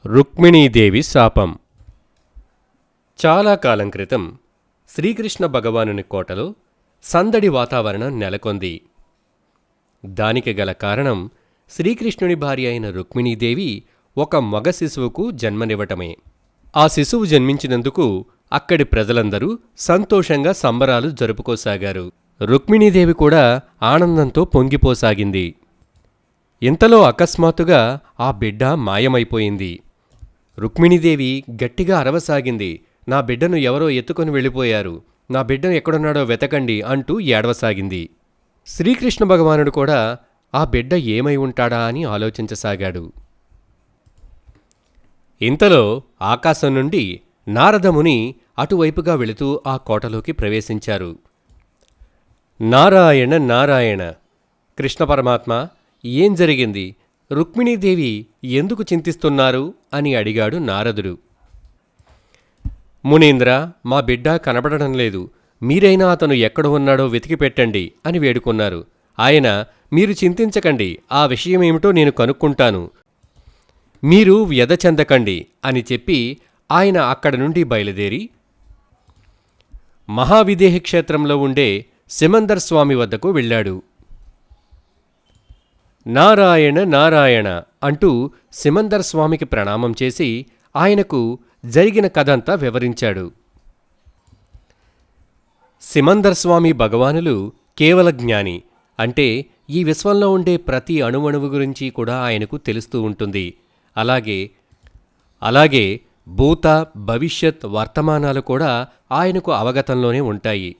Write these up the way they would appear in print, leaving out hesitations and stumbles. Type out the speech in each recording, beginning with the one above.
రుక్మిణీదేవి శాపం. చాలా కాలం క్రితం శ్రీకృష్ణ భగవానుని కోటలో సందడి వాతావరణం నెలకొంది. దానికి గల కారణం శ్రీకృష్ణుని భార్య అయిన రుక్మిణీదేవి ఒక మగ శిశువుకు జన్మనివ్వటమే. ఆ శిశువు జన్మించినందుకు అక్కడి ప్రజలందరూ సంతోషంగా సంబరాలు జరుపుకోసాగారు. రుక్మిణీదేవి కూడా ఆనందంతో పొంగిపోసాగింది. ఇంతలో అకస్మాత్తుగా ఆ బిడ్డ మాయమైపోయింది. రుక్మిణీదేవి గట్టిగా అరవసాగింది. నా బిడ్డను ఎవరో ఎత్తుకొని వెళ్ళిపోయారు, నా బిడ్డను ఎక్కడున్నాడో వెతకండి అంటూ ఏడవసాగింది. శ్రీకృష్ణ భగవానుడు కూడా ఆ బిడ్డ ఏమై ఉంటాడా అని ఆలోచించసాగాడు. ఇంతలో ఆకాశం నుండి నారదముని అటువైపుగా వెళుతూ ఆ కోటలోకి ప్రవేశించారు. నారాయణ నారాయణ, కృష్ణ పరమాత్మ, ఏం జరిగింది? రుక్మిణీదేవి ఎందుకు చింతిస్తున్నారు అని అడిగాడు నారదుడు. మునీంద్ర, మా బిడ్డ కనబడడం లేదు, మీరైనా అతను ఎక్కడ ఉన్నాడో వెతికి పెట్టండి అని వేడుకున్నారు. ఆయన, మీరు చింతించకండి, ఆ విషయమేమిటో నేను కనుక్కుంటాను, మీరు వ్యధ చెందకండి అని చెప్పి ఆయన అక్కడి నుండి బయలుదేరి మహావిదేహి క్షేత్రంలో ఉండే సిమందర్ స్వామి వద్దకు వెళ్ళాడు. నారాయణ నారాయణ అంటూ సిమందర్ స్వామికి ప్రణామం చేసి ఆయనకు జరిగిన కథంతా వివరించాడు. సిమందర్ స్వామి భగవానులు కేవల జ్ఞాని, అంటే ఈ విశ్వంలో ఉండే ప్రతి అణువణువు గురించి కూడా ఆయనకు తెలుస్తూ ఉంటుంది. అలాగే భూత భవిష్యత్ వర్తమానాలు కూడా ఆయనకు అవగతంలోనే ఉంటాయి.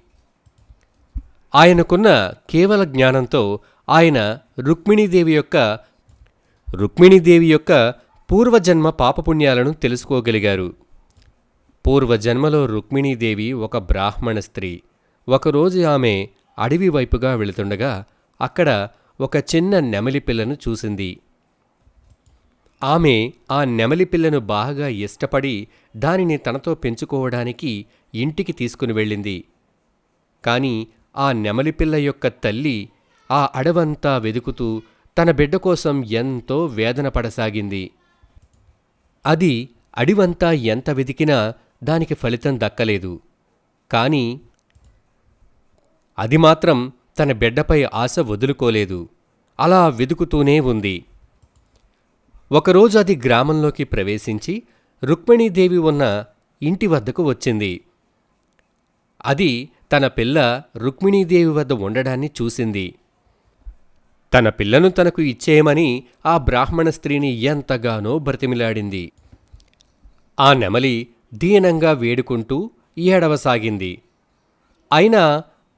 ఆయనకున్న కేవల జ్ఞానంతో ఆయన రుక్మిణీదేవి యొక్క పూర్వజన్మ పాపపుణ్యాలను తెలుసుకోగలిగారు. పూర్వజన్మలో రుక్మిణీదేవి ఒక బ్రాహ్మణ స్త్రీ. ఒకరోజు ఆమె అడవి వైపుగా వెళుతుండగా అక్కడ ఒక చిన్న నెమలి పిల్లను చూసింది. ఆమె ఆ నెమలి పిల్లను బాగా ఇష్టపడి దానిని తనతో పెంచుకోవడానికి ఇంటికి తీసుకుని వెళ్ళింది. కాని ఆ నెమలిపిల్ల యొక్క తల్లి ఆ అడవంతా వెదుకుతూ తన బిడ్డ కోసం ఎంతో వేదన పడసాగింది. అది అడివంతా ఎంత వెదికినా దానికి ఫలితం దక్కలేదు. కాని అది మాత్రం తన బిడ్డపై ఆశ వదులుకోలేదు. అలా వెదుకుతూనే ఉంది. ఒకరోజు అది గ్రామంలోకి ప్రవేశించి రుక్మిణీదేవి ఉన్న ఇంటి వద్దకు వచ్చింది. అది తన పిల్ల రుక్మిణీదేవి వద్ద ఉండడాన్ని చూసింది. తన పిల్లను తనకు ఇచ్చేయమని ఆ బ్రాహ్మణ స్త్రీని ఎంతగానో బ్రతిమిలాడింది. ఆ నెమలి దీనంగా వేడుకుంటూ ఏడవసాగింది. అయినా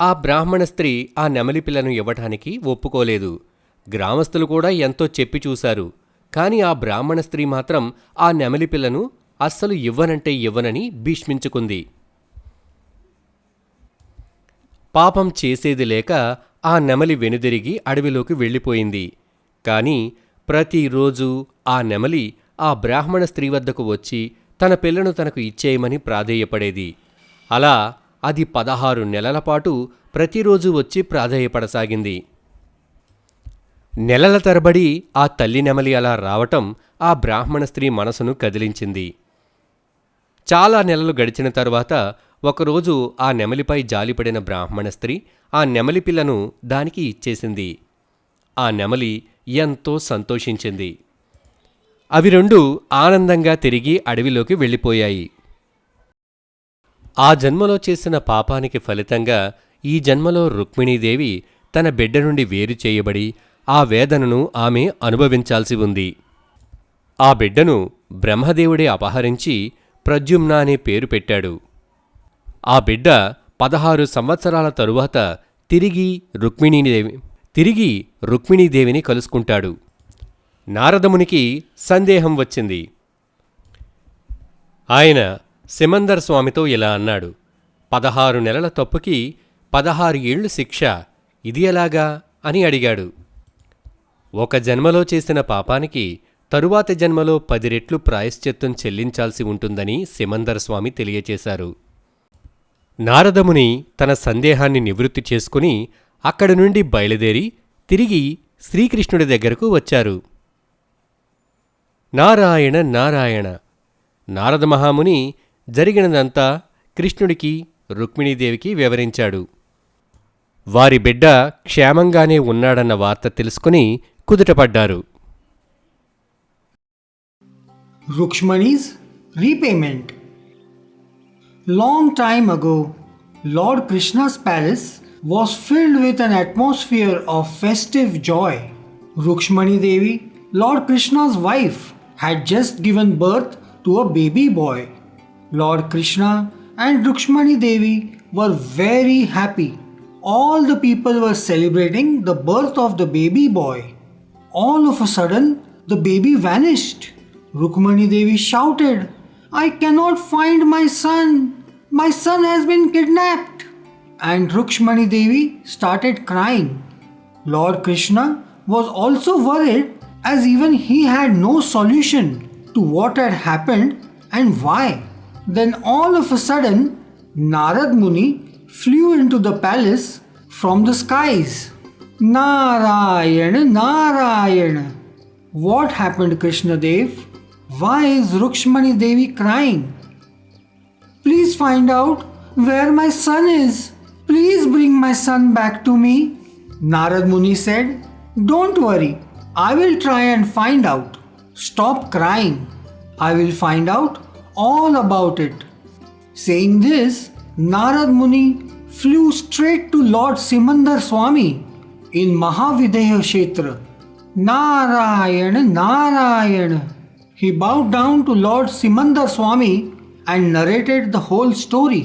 ఆ బ్రాహ్మణ స్త్రీ ఆ నెమలి పిల్లను ఇవ్వటానికి ఒప్పుకోలేదు. గ్రామస్తులు కూడా ఎంతో చెప్పి చూశారు. కాని ఆ బ్రాహ్మణ స్త్రీ మాత్రం ఆ నెమలి పిల్లను అస్సలు ఇవ్వనంటే ఇవ్వనని భీష్మించుకుంది. పాపం చేసేది లేక ఆ నెమలి వెనుదిరిగి అడవిలోకి వెళ్ళిపోయింది. కాని ప్రతిరోజూ ఆ నెమలి ఆ బ్రాహ్మణ స్త్రీ వద్దకు వచ్చి తన పిల్లను తనకు ఇచ్చేయమని ప్రాధేయపడేది. అలా అది 16 నెలల పాటు ప్రతిరోజు వచ్చి ప్రాధేయపడసాగింది. నెలల తరబడి ఆ తల్లి నెమలి అలా రావటం ఆ బ్రాహ్మణ స్త్రీ మనసును కదిలించింది. చాలా నెలలు గడిచిన తరువాత ఒకరోజు ఆ నెమలిపై జాలిపడిన బ్రాహ్మణ స్త్రీ ఆ నెమలి పిల్లను దానికి ఇచ్చేసింది. ఆ నెమలి ఎంతో సంతోషించింది. అవి రెండూ ఆనందంగా తిరిగి అడవిలోకి వెళ్ళిపోయాయి. ఆ జన్మలో చేసిన పాపానికి ఫలితంగా ఈ జన్మలో రుక్మిణీదేవి తన బిడ్డ నుండి వేరు చేయబడి ఆ వేదనను ఆమె అనుభవించాల్సి ఉంది. ఆ బిడ్డను బ్రహ్మదేవుడే అపహరించి ప్రద్యుమ్న అనే పేరు పెట్టాడు. ఆ బిడ్డ 16 సంవత్సరాల తరువాత తిరిగి రుక్మిణీదేవిని కలుసుకుంటాడు. నారదమునికి సందేహం వచ్చింది. ఆయన సిమందర్ స్వామితో ఇలా అన్నాడు, 16 నెలల తప్పుకి 16 ఏళ్లు శిక్ష, ఇది ఎలాగా అని అడిగాడు. ఒక జన్మలో చేసిన పాపానికి తరువాతి జన్మలో 10 రెట్లు ప్రాయశ్చిత్తం చెల్లించాల్సి ఉంటుందని సిమందర్ స్వామి తెలియచేశారు. నారదముని తన సందేహాన్ని నివృత్తి చేసుకుని అక్కడి నుండి బయలుదేరి తిరిగి శ్రీకృష్ణుడి దగ్గరకు వచ్చారు. నారాయణ నారాయణ. నారద మహాముని జరిగినదంతా కృష్ణుడికి రుక్మిణీదేవికి వివరించాడు. వారి బిడ్డ క్షేమంగానే ఉన్నాడన్న వార్త తెలుసుకుని కుదుటపడ్డారు. Rukshmani's repayment. Long time ago, Lord Krishna's palace was filled with an atmosphere of festive joy. Rukshmani Devi, Lord Krishna's wife, had just given birth to a baby boy. Lord Krishna and Rukshmani Devi were very happy. All the people were celebrating the birth of the baby boy. All of a sudden, the baby vanished. Rukmani Devi shouted, "I cannot find my son. My son has been kidnapped." And Rukmani Devi started crying. Lord Krishna was also worried, as even he had no solution to what had happened and why. Then all of a sudden, Narad Muni flew into the palace from the skies. Narayana, Narayana. What happened, Krishna Dev? Why is Rukshmani Devi crying? Please find out where my son is. Please bring my son back to me. Narad Muni said, "Don't worry. I will try and find out. Stop crying. I will find out all about it." Saying this, Narad Muni flew straight to Lord Simandar Swami in Mahavideha Kshetra. Narayana, Narayana. He bowed down to Lord Simandar Swami and narrated the whole story.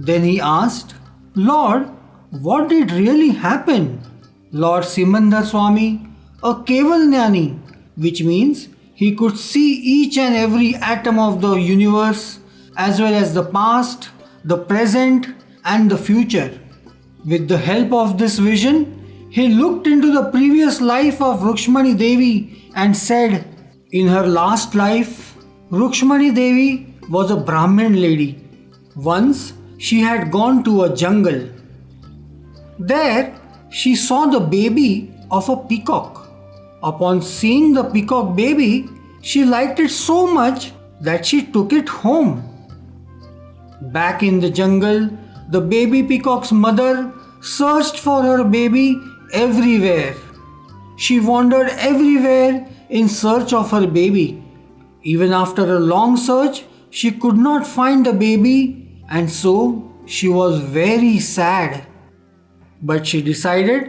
Then he asked, "Lord, what did really happen?" Lord Simandar Swami, a Kevalnyani, which means he could see each and every atom of the universe, as well as the past, the present, and the future. With the help of this vision, he looked into the previous life of Rukshmani Devi and said, in her last life, Rukshmani Devi was a Brahmin lady. Once she had gone to a jungle. There she saw the baby of a peacock. Upon seeing the peacock baby, she liked it so much that she took it home. Back in the jungle, the baby peacock's mother searched for her baby everywhere. She wandered everywhere in search of her baby. Even after a long search, she could not find the baby, and so she was very sad. But she decided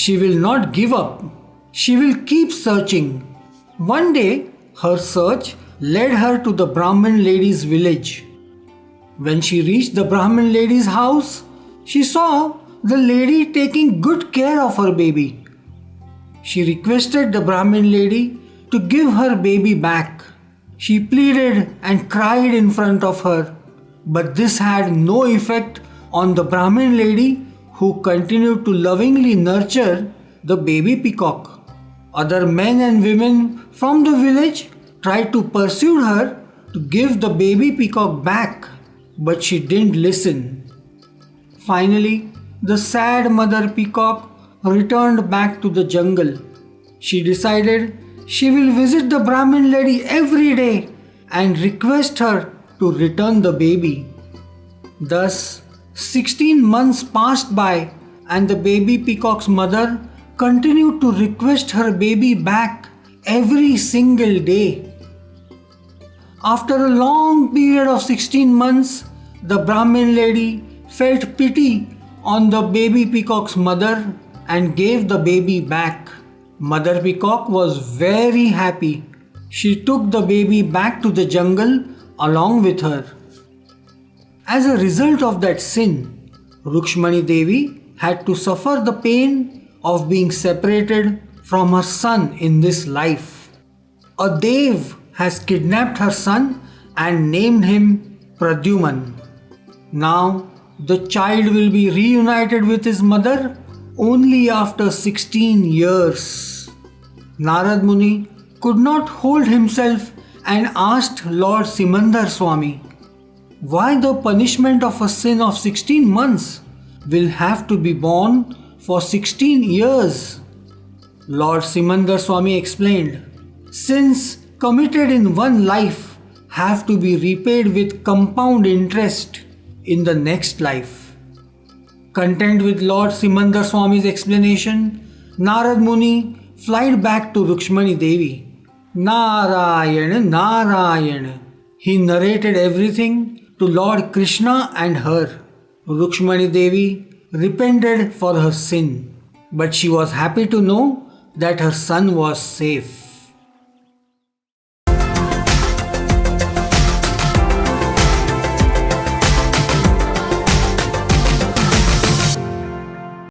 she will not give up. She will keep searching. One day, her search led her to the Brahmin lady's village. When she reached the Brahmin lady's house, she saw the lady taking good care of her baby. She requested the Brahmin lady to give her baby back. She pleaded and cried in front of her, but this had no effect on the Brahmin lady, who continued to lovingly nurture the baby peacock. Other men and women from the village tried to pursue her to give the baby peacock back, but she didn't listen. Finally, the sad mother peacock returned back to the jungle. She decided she will visit the Brahmin lady every day and request her to return the baby. Thus, 16 months passed by, and the baby peacock's mother continued to request her baby back every single day. After a long period of 16 months, the Brahmin lady felt pity on the baby peacock's mother and gave the baby back. Mother peacock was very happy. She took the baby back to the jungle along with her. As a result of that sin, Rukshmani Devi had to suffer the pain of being separated from her son in this life. A Dev has kidnapped her son and named him Pradyuman. Now, the child will be reunited with his mother only after 16 years. Narad Muni could not hold himself and asked Lord Simandar Swami, why the punishment of a sin of 16 months will have to be borne for 16 years? Lord Simandar Swami explained, Sins committed in one life have to be repaid with compound interest in the next life. Content with Lord Simandar Swami's explanation, Narad Muni flied back to Rukshmani Devi. Narayana, Narayana. He narrated everything to Lord Krishna and her. Rukshmani Devi repented for her sin, but she was happy to know that her son was safe.